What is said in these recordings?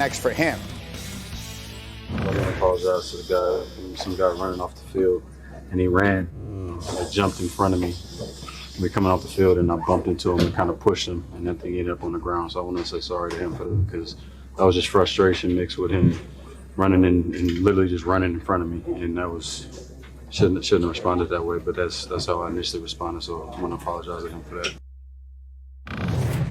next for him. I want to apologize to the guy, some guy running off the field, and he ran, jumped in front of me. We were coming off the field, and I bumped into him and kind of pushed him, and that thing ended up on the ground. So I want to say sorry to him for that, because that was just frustration mixed with him running and literally just running in front of me, and that was shouldn't have responded that way. But that's how I initially responded. So I want to apologize to him for that.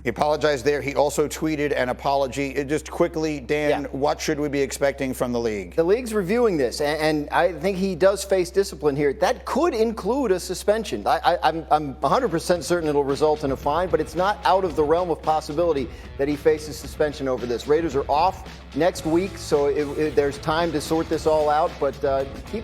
He apologized there. He also tweeted an apology. Just quickly, Dan, What should we be expecting from the league? The league's reviewing this, and I think he does face discipline here. That could include a suspension. I'm 100% certain it'll result in a fine, but it's not out of the realm of possibility that he faces suspension over this. Raiders are off next week, so there's time to sort this all out, but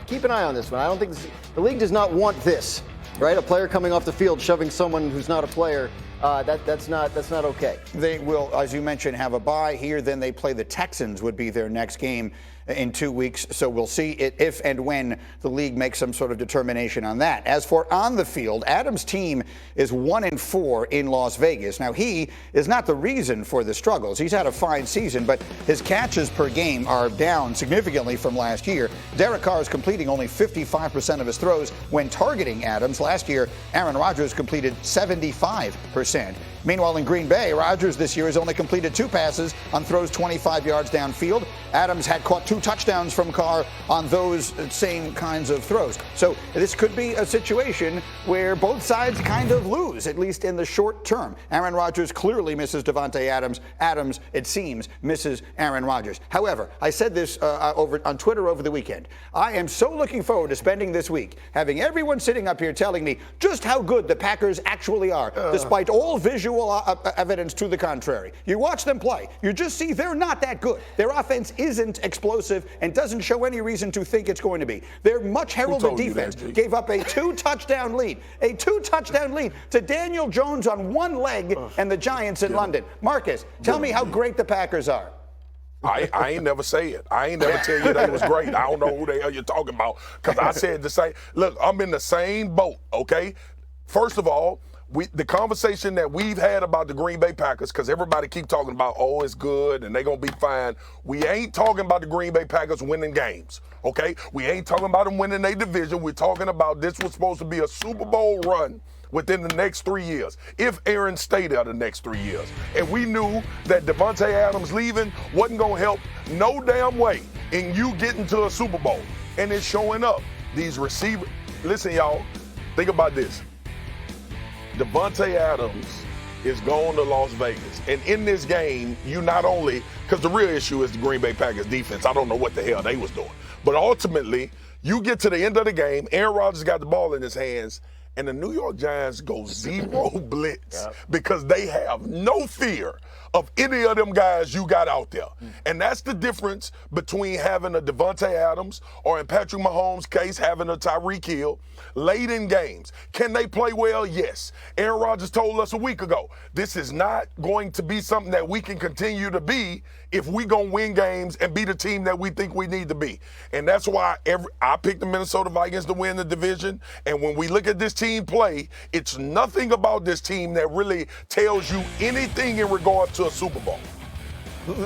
keep an eye on this one. I don't think the league does not want this, right? A player coming off the field shoving someone who's not a player. That's not okay. They will, as you mentioned, have a bye here. Then they play the Texans, would be their next game in 2 weeks. So we'll see if and when the league makes some sort of determination on that. As for on the field, Adams' team is 1-4 in Las Vegas. Now, he is not the reason for the struggles. He's had a fine season, but his catches per game are down significantly from last year. Derek Carr is completing only 55% of his throws when targeting Adams. Last year, Aaron Rodgers completed 75%. Meanwhile, in Green Bay, Rodgers this year has only completed 2 passes on throws 25 yards downfield. Adams had caught 2 touchdowns from Carr on those same kinds of throws. So this could be a situation where both sides kind of lose, at least in the short term. Aaron Rodgers clearly misses Davante Adams. Adams, it seems, misses Aaron Rodgers. However, I said this over on Twitter over the weekend. I am so looking forward to spending this week having everyone sitting up here telling me just how good the Packers actually are, despite all visual evidence to the contrary. You watch them play, you just see they're not that good. Their offense isn't explosive and doesn't show any reason to think it's going to be. Their much heralded defense gave up a 2-touchdown lead, to Daniel Jones on one leg and the Giants in London. Marcus, tell me how great the Packers are. I ain't never say it. I ain't never tell you that it was great. I don't know who the hell you're talking about, because I said the same. Look, I'm in the same boat, okay? First of all, the conversation that we've had about the Green Bay Packers, because everybody keep talking about, oh, it's good and they're going to be fine. We ain't talking about the Green Bay Packers winning games, okay? We ain't talking about them winning their division. We're talking about this was supposed to be a Super Bowl run within the next 3 years, if Aaron stayed there the next 3 years. And we knew that Davante Adams leaving wasn't going to help no damn way in you getting to a Super Bowl. And it's showing up. These receivers, listen, y'all, think about this. Davante Adams is going to Las Vegas. And in this game, you not only, because the real issue is the Green Bay Packers defense. I don't know what the hell they was doing. But ultimately, you get to the end of the game, Aaron Rodgers got the ball in his hands, and the New York Giants go zero blitz because they have no fear of any of them guys you got out there. And that's the difference between having a Davante Adams or, in Patrick Mahomes' case, having a Tyreek Hill late in games. Can they play well? Yes. Aaron Rodgers told us a week ago, this is not going to be something that we can continue to be if we going to win games and be the team that we think we need to be. And that's why I picked the Minnesota Vikings to win the division. And when we look at this team play, it's nothing about this team that really tells you anything in regard to a Super Bowl.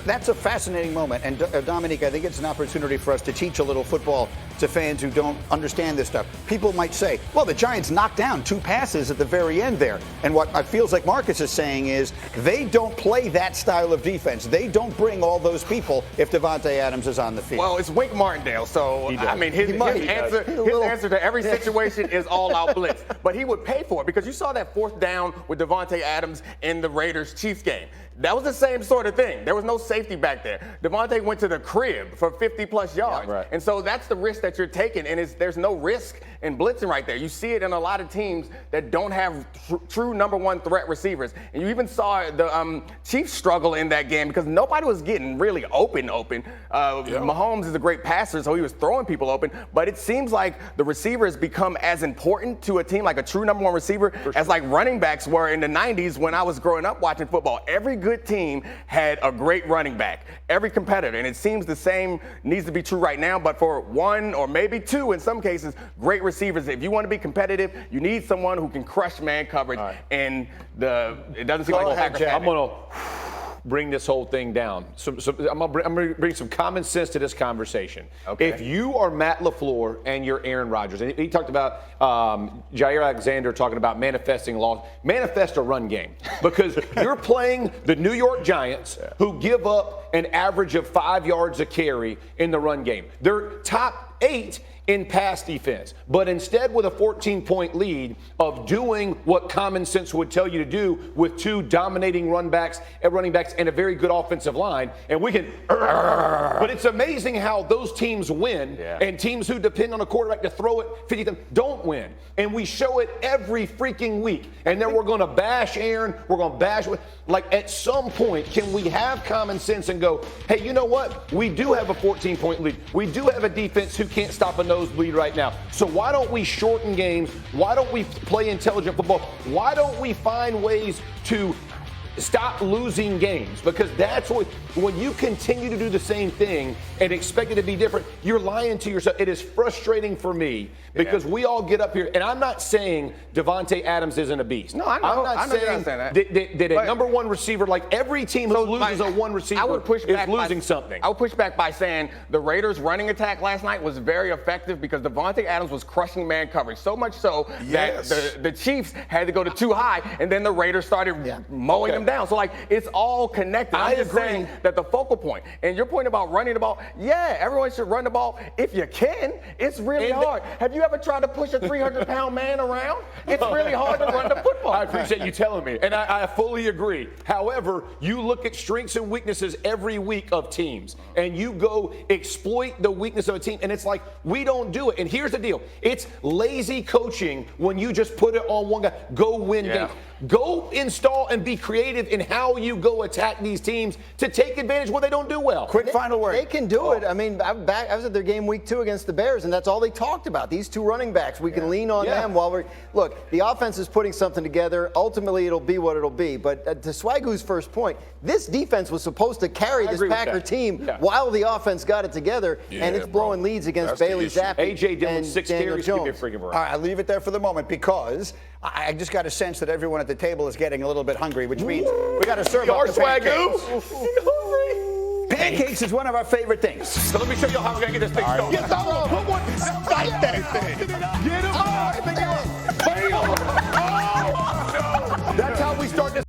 That's a fascinating moment. And Dominique, I think it's an opportunity for us to teach a little football to fans who don't understand this stuff. People might say, well, the Giants knocked down 2 passes at the very end there. And what it feels like Marcus is saying is they don't play that style of defense. They don't bring all those people if Davante Adams is on the field. Well, it's Wink Martindale, so I mean his answer to every situation is all-out blitz. But he would pay for it, because you saw that 4th down with Davante Adams in the Raiders-Chiefs game. That was the same sort of thing. There was no safety back there. Davante went to the crib for 50-plus yards. And so that's the risk that you're taking, and there's no risk in blitzing right there. You see it in a lot of teams that don't have true number 1 threat receivers. And you even saw the Chiefs struggle in that game because nobody was getting really open. Mahomes is a great passer, so he was throwing people open. But it seems like the receivers become as important to a team, like a true number 1 receiver, as like running backs were in the 90s when I was growing up watching football. Every good team had a great running back, every competitor. And it seems the same needs to be true right now, but for 1 or maybe 2 in some cases, great receivers. If you want to be competitive, you need someone who can crush man coverage. And it doesn't seem like the Packers have it. bring this whole thing down. I'm going to bring some common sense to this conversation. Okay. If you are Matt LaFleur and you're Aaron Rodgers, and he talked about Jair Alexander talking about manifesting loss, manifest a run game. Because you're playing the New York Giants, who give up an average of 5 yards a carry in the run game. They're top 8 in pass defense, but instead with a 14-point lead of doing what common sense would tell you to do with 2 dominating running backs and a very good offensive line, and we can. But it's amazing how those teams win, and teams who depend on a quarterback to throw it 50 times don't win, and we show it every freaking week. And then we're going to bash Aaron. We're going to bash. Like at some point, can we have common sense and go, hey, you know what? We do have a 14-point lead. We do have a defense who can't stop a nosebleed right now. So why don't we shorten games? Why don't we play intelligent football? Why don't we find ways to stop losing games? Because that's what, when you continue to do the same thing and expect it to be different, you're lying to yourself. It is frustrating for me because we all get up here, and I'm not saying Devontae Adams isn't a beast. No, I know. I'm not saying that a number one receiver, like every team who loses a one receiver is losing something. I would push back by saying the Raiders' running attack last night was very effective because Devontae Adams was crushing man coverage, so much so that the Chiefs had to go to too high, and then the Raiders started mowing them down. So, like, it's all connected. I'm just saying that the focal point, and your point about running the ball, everyone should run the ball if you can. It's really hard. Have you ever tried to push a 300-pound man around? It's really hard to run the football. I appreciate you telling me, and I fully agree. However, you look at strengths and weaknesses every week of teams, and you go exploit the weakness of a team, and it's like, we don't do it. And here's the deal. It's lazy coaching when you just put it on one guy. Go win games. Go install and be creative in how you go attack these teams to take advantage when they don't do well. Quick final word. They can do it. I mean, I was at their game week 2 against the Bears, and that's all they talked about. These 2 running backs. We can lean on them while we're – look, the offense is putting something together. Ultimately, it'll be what it'll be. But to Swagu's first point, this defense was supposed to carry this Packer team while the offense got it together, and it's blowing leads against Bailey Zappi A.J. Dillon, and 6 Daniel carries. Give me a Jones. freaking All right, I'll leave it there for the moment because I just got a sense that everyone at the table is getting a little bit hungry, which means we got to serve up the pancakes. Pancakes is one of our favorite things. So let me show you how we're going to get this thing started. Get that thing. Get him up! Bam! Oh, no! That's how we start this.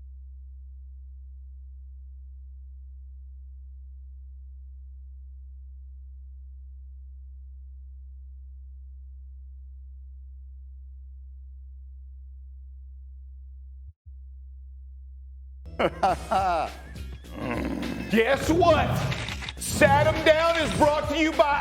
Guess what? Sat 'em Down is brought to you by